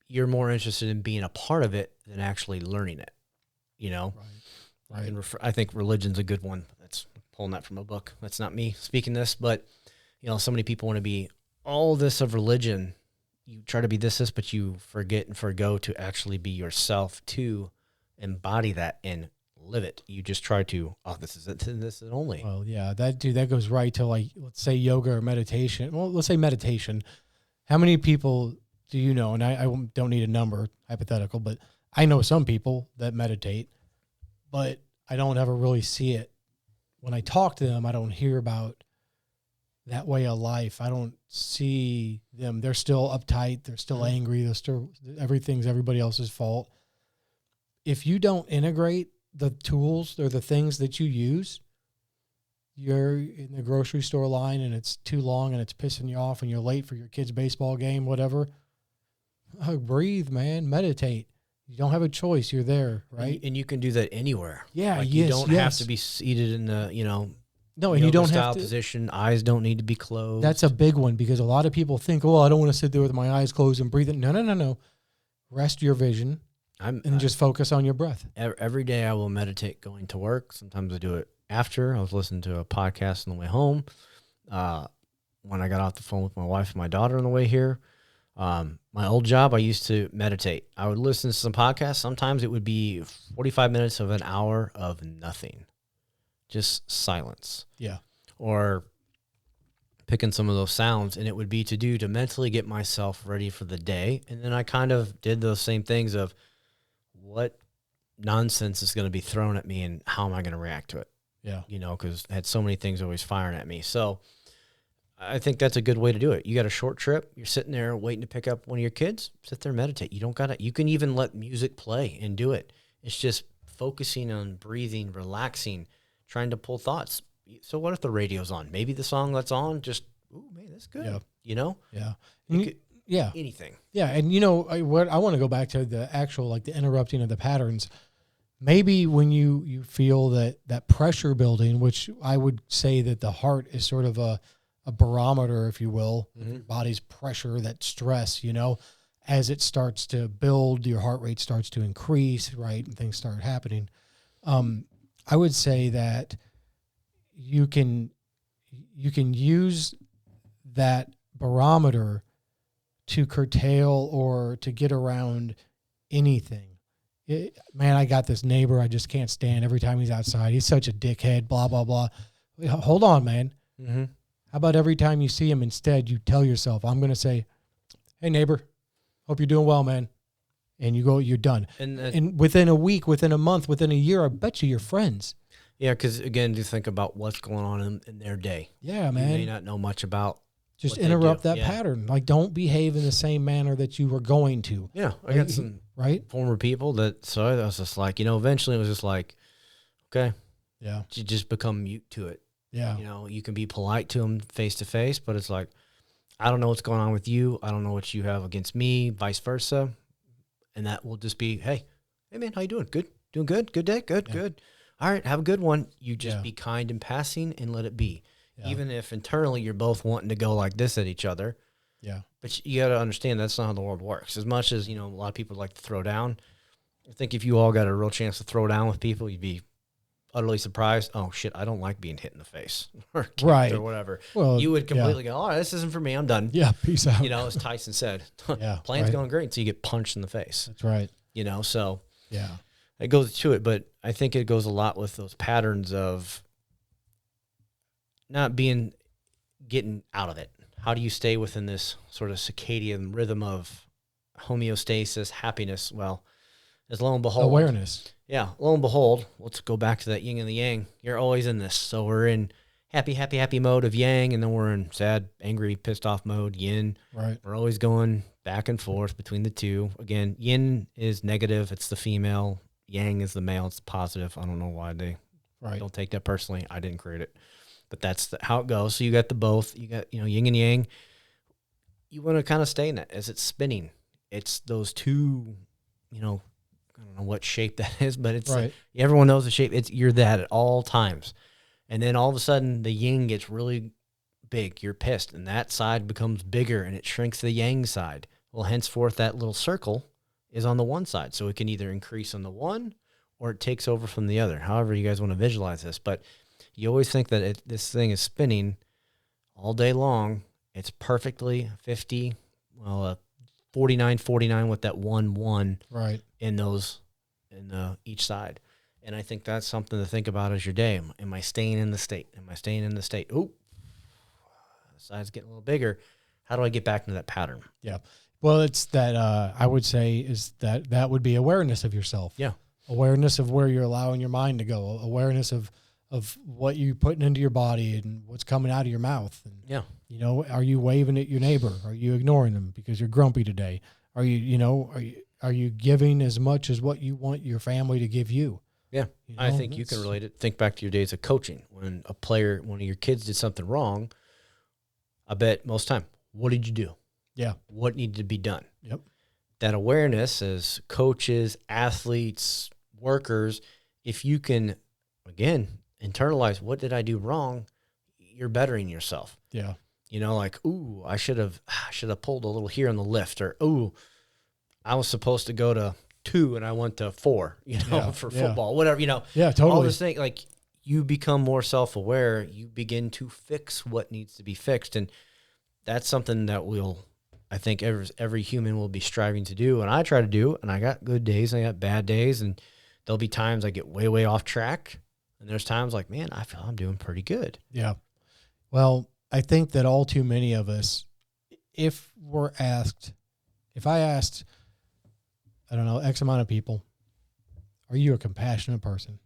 You're more interested in being a part of it than actually learning it, Right. And I think religion's a good one. That's pulling that from a book. That's not me speaking this, but, so many people want to be all this of religion. You try to be this, but you forget and forgo to actually be yourself, to embody that and live it. You just try to, this is it, this is only. Well, yeah, that goes right to like, let's say yoga or meditation. Well, let's say meditation. How many people do you know? And I don't need a number, hypothetical, but I know some people that meditate, but I don't ever really see it. When I talk to them, I don't hear about that way of life. I don't see them. They're still uptight. They're still angry. They're still, everything's everybody else's fault. If you don't integrate the tools or the things that you use, you're in the grocery store line and it's too long and it's pissing you off and you're late for your kid's baseball game, whatever. Breathe, man. Meditate. You don't have a choice. You're there, right? And you can do that anywhere. Yeah, like you don't have to be seated in the, no, and you don't have to position. Eyes don't need to be closed. That's a big one because a lot of people think, I don't want to sit there with my eyes closed and breathe. No. Rest your vision and just focus on your breath. Every day I will meditate going to work. Sometimes I do it after. I was listening to a podcast on the way home. When I got off the phone with my wife and my daughter on the way here. My old job, I used to meditate. I would listen to some podcasts. Sometimes it would be 45 minutes of an hour of nothing, just silence. Yeah. Or picking some of those sounds, and it would be to mentally get myself ready for the day. And then I kind of did those same things of what nonsense is going to be thrown at me and how am I going to react to it? Yeah. Because I had so many things always firing at me. So I think that's a good way to do it. You got a short trip. You're sitting there waiting to pick up one of your kids. Sit there and meditate. You can even let music play and do it. It's just focusing on breathing, relaxing, trying to pull thoughts. So what if the radio's on? Maybe the song that's on just, ooh, man, that's good. Yeah. Yeah. Anything. Yeah. And I want to go back to the actual, like the interrupting of the patterns. Maybe when you feel that pressure building, which I would say that the heart is sort of a barometer, if you will, mm-hmm. Your body's pressure, that stress, as it starts to build, your heart rate starts to increase, right? And things start happening. I would say that you can use that barometer to curtail or to get around anything. Man, I got this neighbor I just can't stand every time he's outside. He's such a dickhead, blah, blah, blah. Hold on, man. Mm-hmm. How about every time you see him, instead you tell yourself, I'm going to say, hey, neighbor, hope you're doing well, man. And you go, you're done. And within a week, within a month, within a year, I bet you're friends. Yeah, because again, to think about what's going on in their day. Yeah, You may man. not know much about. Just what they interrupt do. that Yeah. pattern. Like, don't behave in the same manner that you were going to. Yeah, I got some Right? former people that, so I was just like, eventually it was just like, okay, Yeah. you just become mute to it. Yeah. You can be polite to them face to face, but it's like, I don't know what's going on with you. I don't know what you have against me, vice versa. And that will just be, hey man, how you doing? Good? Doing good? Good day? Good, Yeah. good. All right, have a good one. You just Yeah. be kind in passing and let it be. Yeah. Even if internally you're both wanting to go like this at each other. Yeah. But you got to understand that's not how the world works. As much as, a lot of people like to throw down, I think if you all got a real chance to throw down with people, you'd be utterly surprised. Oh, shit, I don't like being hit in the face or kicked Right. or whatever. Well, You would completely go, all right, this isn't for me. I'm done. Yeah. Peace out. As Tyson said, Yeah. plan's right. going great until you get punched in the face, That's right. so Yeah. it goes to it. But I think it goes a lot with those patterns of not getting out of it. How do you stay within this sort of circadian rhythm of homeostasis, happiness? Well, as lo and behold, Awareness. Yeah, lo and behold, let's go back to that yin and the yang. You're always in this. So we're in happy mode of yang, and then we're in sad, angry, pissed off mode, yin. Right. We're always going back and forth between the two. Again, yin is negative. It's the female. Yang is the male. It's positive. I don't know why they Right. don't take that personally. I didn't create it. But that's how it goes. So you got the both. You got, yin and yang. You want to kind of stay in that as it's spinning. It's those two, I don't know what shape that is, but it's Right. everyone knows the shape. You're that at all times. And then all of a sudden the yin gets really big. You're pissed, and that side becomes bigger, and it shrinks the yang side. Well, henceforth that little circle is on the one side. So it can either increase on the one or it takes over from the other. However you guys want to visualize this, but you always think that this thing is spinning all day long. It's perfectly 49 with that 1 Right. in each side. And I think that's something to think about as your day. Am I staying in the state? Am I staying in the state? Oh, the side's getting a little bigger. How do I get back into that pattern? Yeah. Well, it's that, I would say is that would be awareness of yourself. Yeah. Awareness of where you're allowing your mind to go. Awareness of what you're putting into your body and what's coming out of your mouth. And, Yeah. are you waving at your neighbor? Are you ignoring them because you're grumpy today? Are are you giving as much as what you want your family to give you? Yeah. I think you can that's- relate it. Think back to your days of coaching. When one of your kids did something wrong, I bet most time, what did you do? Yeah. What needed to be done? Yep. That awareness as coaches, athletes, workers, if you can, again, internalize what did I do wrong, you're bettering yourself. Yeah. Like, ooh, I should have pulled a little here on the lift, or ooh, I was supposed to go to 2 and I went to 4, Yeah, for yeah. football, whatever, Yeah, all totally. this thing, like you become more self-aware, you begin to fix what needs to be fixed. And that's something that I think every human will be striving to do. And I try to do, and I got good days, and I got bad days, and there'll be times I get way, way off track. And there's times like, man, I feel I'm doing pretty good. Yeah. Well, I think that all too many of us, if I asked, I don't know, X amount of people, are you a compassionate person?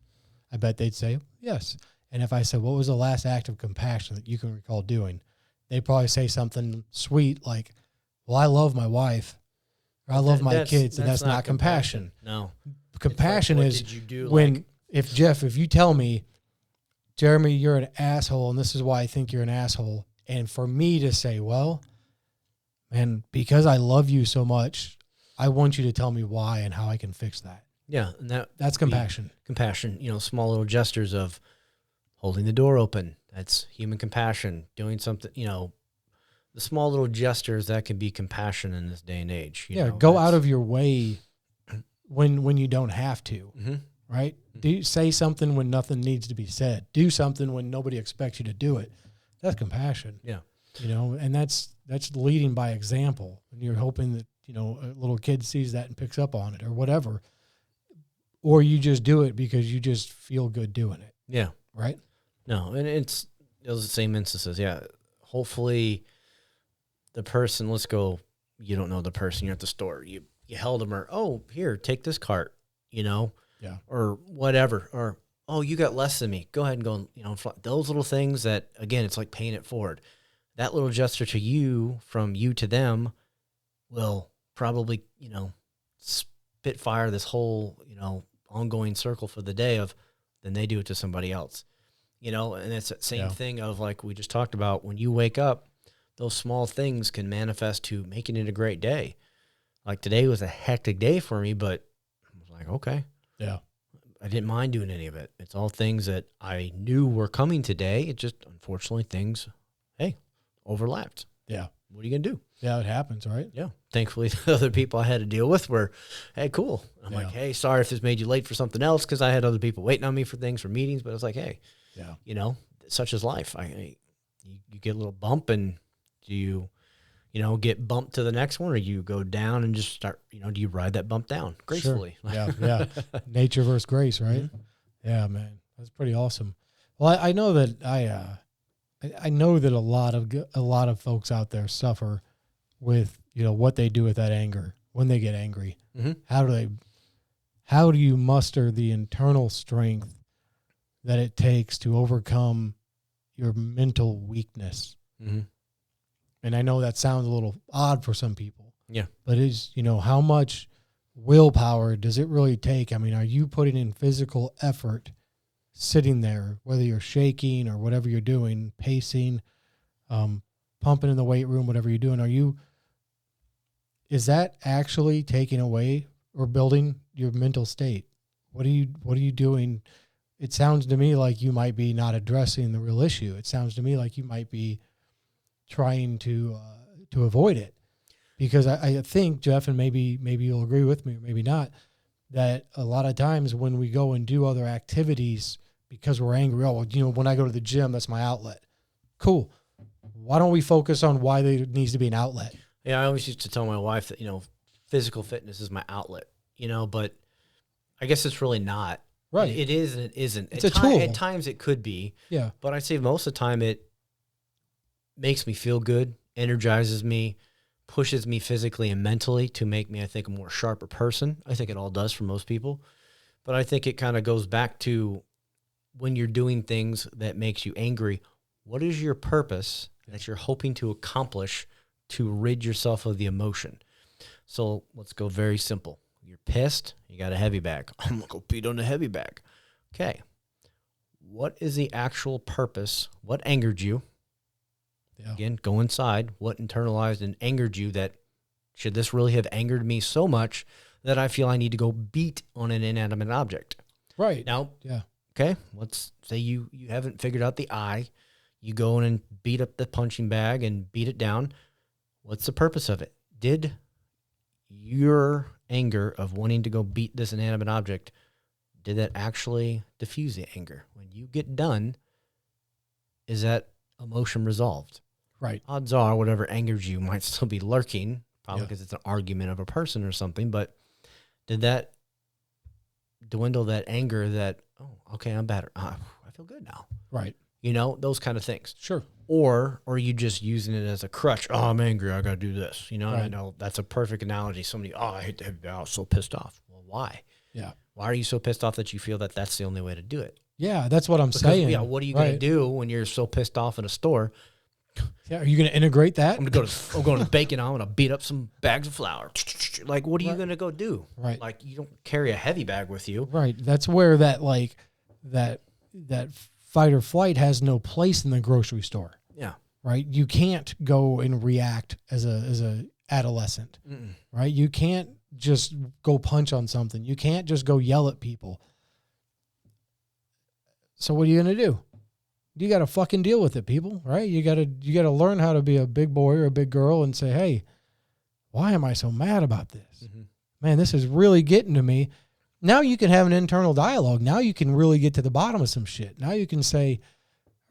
I bet they'd say yes. And if I said, what was the last act of compassion that you can recall doing? They'd probably say something sweet like, well, I love my wife, or I love my kids, and that's not compassion. No. Compassion What is did you do? when, if you tell me, Jeremy, you're an asshole, and this is why I think you're an asshole. And for me to say, well, man, because I love you so much, I want you to tell me why and how I can fix that. Yeah. And That's compassion. compassion, small little gestures of holding the door open. That's human compassion. Doing something, the small little gestures that can be compassion in this day and age. Go out of your way when you don't have to, Mm-hmm. right? Say something when nothing needs to be said. Do something when nobody expects you to do it. That's compassion. Yeah. And that's leading by example. And you're hoping that, a little kid sees that and picks up on it or whatever. Or you just do it because you just feel good doing it. Yeah. Right? No, and it's those the same instances. Yeah. Hopefully the person, let's go, you don't know the person, you're at the store. You held them, or, oh, here, take this cart, Yeah. or whatever. Or oh, you got less than me. Go ahead and go, those little things that, again, it's like paying it forward. That little gesture to you, from you to them, will probably, spitfire this whole, ongoing circle for the day of, then they do it to somebody else. And it's that same thing of, like we just talked about, when you wake up, those small things can manifest to making it a great day. Like today was a hectic day for me, but I was like, okay. Yeah. I didn't mind doing any of it. It's all things that I knew were coming today. It just, unfortunately, things, overlapped. Yeah. What are you going to do? Yeah, it happens, right? Yeah. Thankfully, the other people I had to deal with were, hey, cool. I'm like, hey, sorry if this made you late for something else, because I had other people waiting on me for things, for meetings. But I was like, hey, such is life. You get a little bump, and do you, get bumped to the next one, or you go down and just start, do you ride that bump down gracefully? Sure. Yeah. Nature versus grace, right? Mm-hmm. Yeah, man. That's pretty awesome. Well, I know that I know that a lot of folks out there suffer with, what they do with that anger when they get angry. Mm-hmm. How do you muster the internal strength that it takes to overcome your mental weakness? Mm-hmm. And I know that sounds a little odd for some people. Yeah. But how much willpower does it really take? I mean, are you putting in physical effort sitting there, whether you're shaking or whatever you're doing, pacing, pumping in the weight room, whatever you're doing? Is that actually taking away or building your mental state? What are you doing? It sounds to me like you might be not addressing the real issue. It sounds to me like you might be trying to avoid it, because I think, Jeff, and maybe you'll agree with me or maybe not, that a lot of times when we go and do other activities because we're angry, when I go to the gym, that's my outlet. Cool. Why don't we focus on why there needs to be an outlet? Yeah, I always used to tell my wife that, physical fitness is my outlet, but I guess it's really not. Right. It is and it isn't. It's a tool. At times it could be. Yeah. But I'd say most of the time it makes me feel good, energizes me, pushes me physically and mentally to make me, I think, a more sharper person. I think it all does for most people. But I think it kind of goes back to, when you're doing things that makes you angry, what is your purpose that you're hoping to accomplish to rid yourself of the emotion? So let's go very simple. You're pissed. You got a heavy bag. I'm going to go beat on the heavy bag. Okay. What is the actual purpose? What angered you? Yeah. Again, go inside. What internalized and angered you that, should this really have angered me so much that I feel I need to go beat on an inanimate object? Right. Now, yeah. Okay, let's say you haven't figured out the eye. You go in and beat up the punching bag and beat it down. What's the purpose of it? Did your anger of wanting to go beat this inanimate object, did that actually diffuse the anger? When you get done, is that emotion resolved? Right. Odds are whatever angers you might still be lurking, probably because it's an argument of a person or something, but did that dwindle that anger that, oh, okay, I'm better. I feel good now. Right. Those kind of things. Sure. Or are you just using it as a crutch? Oh, I'm angry. I got to do this. Right. And I know that's a perfect analogy. Somebody, I hate to have, I was so pissed off. Well, why? Yeah. Why are you so pissed off that you feel that that's the only way to do it? Yeah, that's what I'm saying. Yeah, what are you going to do when you're so pissed off in a store? Yeah, are you going to integrate that? I'm going to bacon. I'm going to beat up some bags of flour. Like, what are you going to go do? Right. Like, you don't carry a heavy bag with you. Right. That's where that fight or flight has no place in the grocery store. Yeah. Right. You can't go and react as a adolescent. Mm-mm. Right. You can't just go punch on something. You can't just go yell at people. So what are you going to do? You got to fucking deal with it, people, right? You got to learn how to be a big boy or a big girl and say, hey, why am I so mad about this? Mm-hmm. Man, this is really getting to me. Now you can have an internal dialogue. Now you can really get to the bottom of some shit. Now you can say,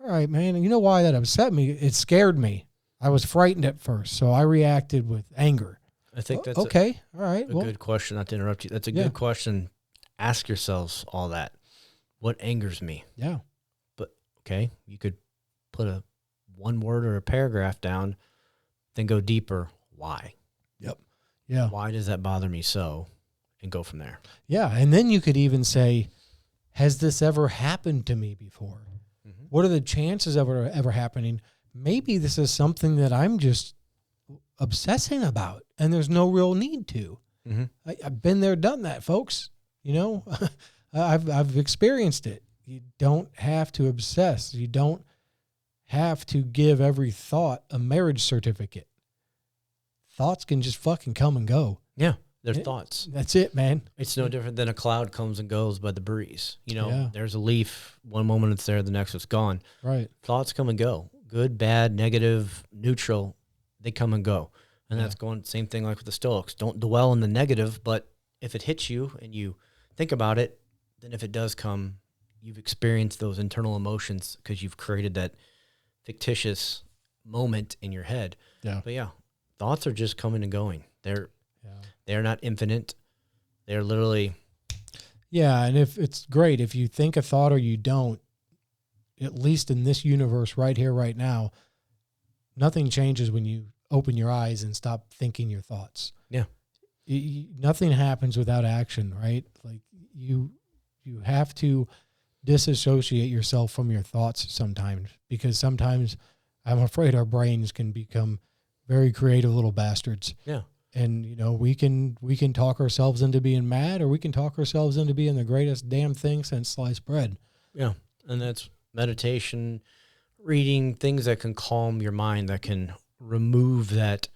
all right, man, you know why that upset me? It scared me. I was frightened at first, so I reacted with anger. I think that's okay. All right. A good question. Not to interrupt you. That's a good question. Ask yourselves all that. What angers me? Yeah. But okay, you could put a one word or a paragraph down, then go deeper. Why? Yep. Yeah. Why does that bother me so? And go from there. Yeah. And then you could even say, has this ever happened to me before? Mhm. What are the chances of it ever happening? Maybe this is something that I'm just obsessing about and there's no real need to. Mhm. I've been there, done that, folks. You know, I've experienced it. You don't have to obsess. You don't have to give every thought a marriage certificate. Thoughts can just fucking come and go. Yeah, they're Yeah. thoughts. That's it, man. It's no different than a cloud comes and goes by the breeze. You know, Yeah. there's a leaf. One moment it's there, the next it's gone. Right. Thoughts come and go. Good, bad, negative, neutral. They come and go. And Yeah. that's going same thing like with the Stoics. Don't dwell in the negative, but if it hits you and you think about it, then if it does come, you've experienced those internal emotions because you've created that fictitious moment in your head. Yeah. But yeah, thoughts are just coming and going. Yeah. They're not infinite. They're literally Yeah, and if it's great if you think a thought or you don't, at least in this universe right here, right now, nothing changes when you open your eyes and stop thinking your thoughts. Yeah. Nothing happens without action, right? Like you have to disassociate yourself from your thoughts sometimes, because sometimes I'm afraid our brains can become very creative little bastards. Yeah. And you know, we can talk ourselves into being mad, or we can talk ourselves into being the greatest damn thing since sliced bread. Yeah. And that's meditation, reading, things that can calm your mind, that can remove that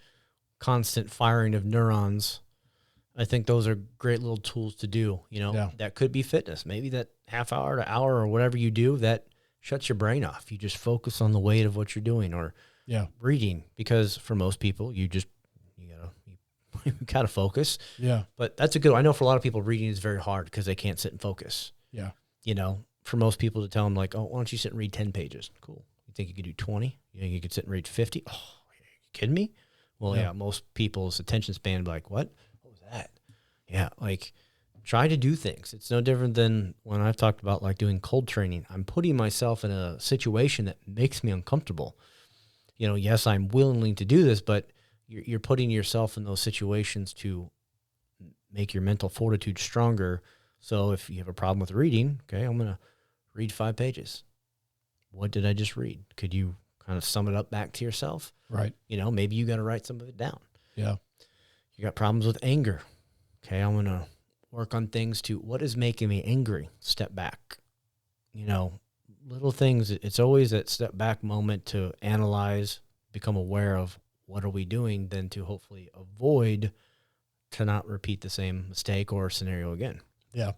constant firing of neurons. I think those are great little tools to do, you know. Yeah. That could be fitness. Maybe that half hour to hour or whatever you do that shuts your brain off. You just focus on the weight of what you're doing, or Yeah. reading, because for most people you gotta focus. Yeah. But that's a good one. I know for a lot of people reading is very hard because they can't sit and focus. Yeah. You know, for most people to tell them like, oh, why don't you sit and read 10 pages? Cool. You think you could do 20? You think you could sit and read 50? Oh, are you kidding me? Well, Yeah. yeah, most people's attention span be like, what was that? Yeah, like try to do things. It's no different than when I've talked about like doing cold training. I'm putting myself in a situation that makes me uncomfortable. You know, yes, I'm willing to do this, but you're putting yourself in those situations to make your mental fortitude stronger. So if you have a problem with reading, okay, I'm going to read 5 pages. What did I just read? Could you kind of sum it up back to yourself? Right. You know, maybe you got to write some of it down. Yeah. You got problems with anger. Okay, I'm going to work on things to what is making me angry. Step back. You know, little things. It's always that step back moment to analyze, become aware of what are we doing, then to hopefully avoid to not repeat the same mistake or scenario again. Yeah.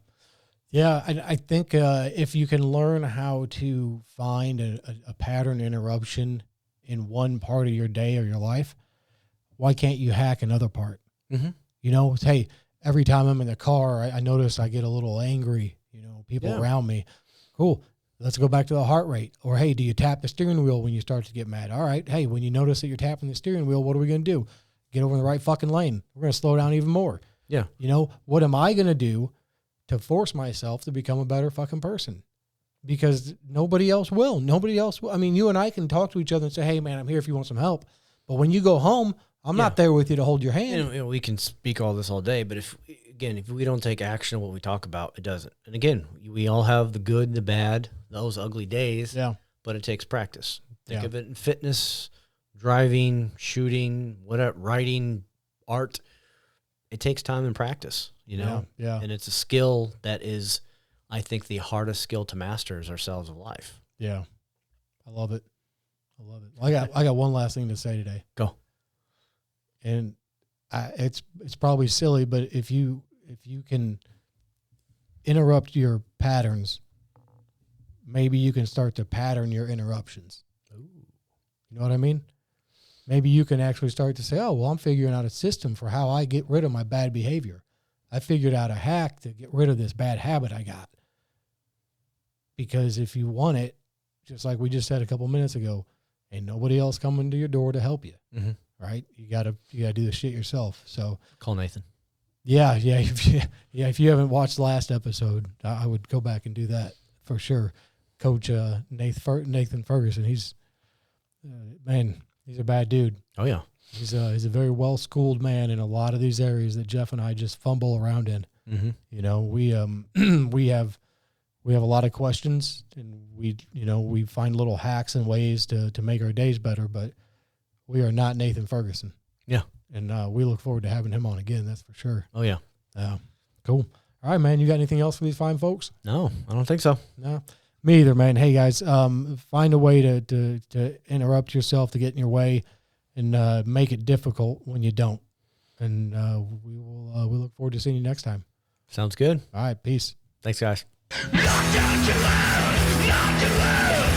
Yeah. I think if you can learn how to find a pattern interruption in one part of your day or your life, why can't you hack another part? Mm-hmm. You know, hey, every time I'm in the car, I notice I get a little angry, you know, people Yeah. around me. Cool. Let's go back to the heart rate. Or, hey, do you tap the steering wheel when you start to get mad? All right. Hey, when you notice that you're tapping the steering wheel, what are we going to do? Get over in the right fucking lane. We're going to slow down even more. Yeah. You know, what am I going to do to force myself to become a better fucking person? Because nobody else will. Nobody else will. I mean, you and I can talk to each other and say, hey, man, I'm here if you want some help. But when you go home, I'm not there with you to hold your hand. You know, we can speak all this all day, but if we don't take action on what we talk about, it doesn't. And again, we all have the good, the bad, those ugly days, Yeah. but it takes practice. Think Yeah. of it in fitness, driving, shooting, whatever, writing, art. It takes time and practice, you know? Yeah. And it's a skill that is, I think, the hardest skill to master is ourselves of life. Yeah. I love it. I love it. I got one last thing to say today. Go. And it's probably silly, but if you can interrupt your patterns, maybe you can start to pattern your interruptions. Ooh. You know what I mean? Maybe you can actually start to say, oh, well, I'm figuring out a system for how I get rid of my bad behavior. I figured out a hack to get rid of this bad habit I got. Because if you want it, just like we just said a couple minutes ago, ain't nobody else coming to your door to help you. Mm-hmm. Right? You gotta do the shit yourself. So Call Nathan. yeah. If you haven't watched the last episode, I would go back and do that for sure. Coach Nathan Ferguson, he's a bad dude. Oh, yeah. He's a very well schooled man in a lot of these areas that Jeff and I just fumble around in. Mm-hmm. You know, we we have a lot of questions, and we find little hacks and ways to make our days better, but we are not Nathan Ferguson. Yeah. And we look forward to having him on again. That's for sure. Oh yeah. Cool. All right, man. You got anything else for these fine folks? No, I don't think so. No, me either, man. Hey guys, find a way to interrupt yourself to get in your way, and make it difficult when you don't. And we look forward to seeing you next time. Sounds good. All right, peace. Thanks, guys. Not down to love, not to love.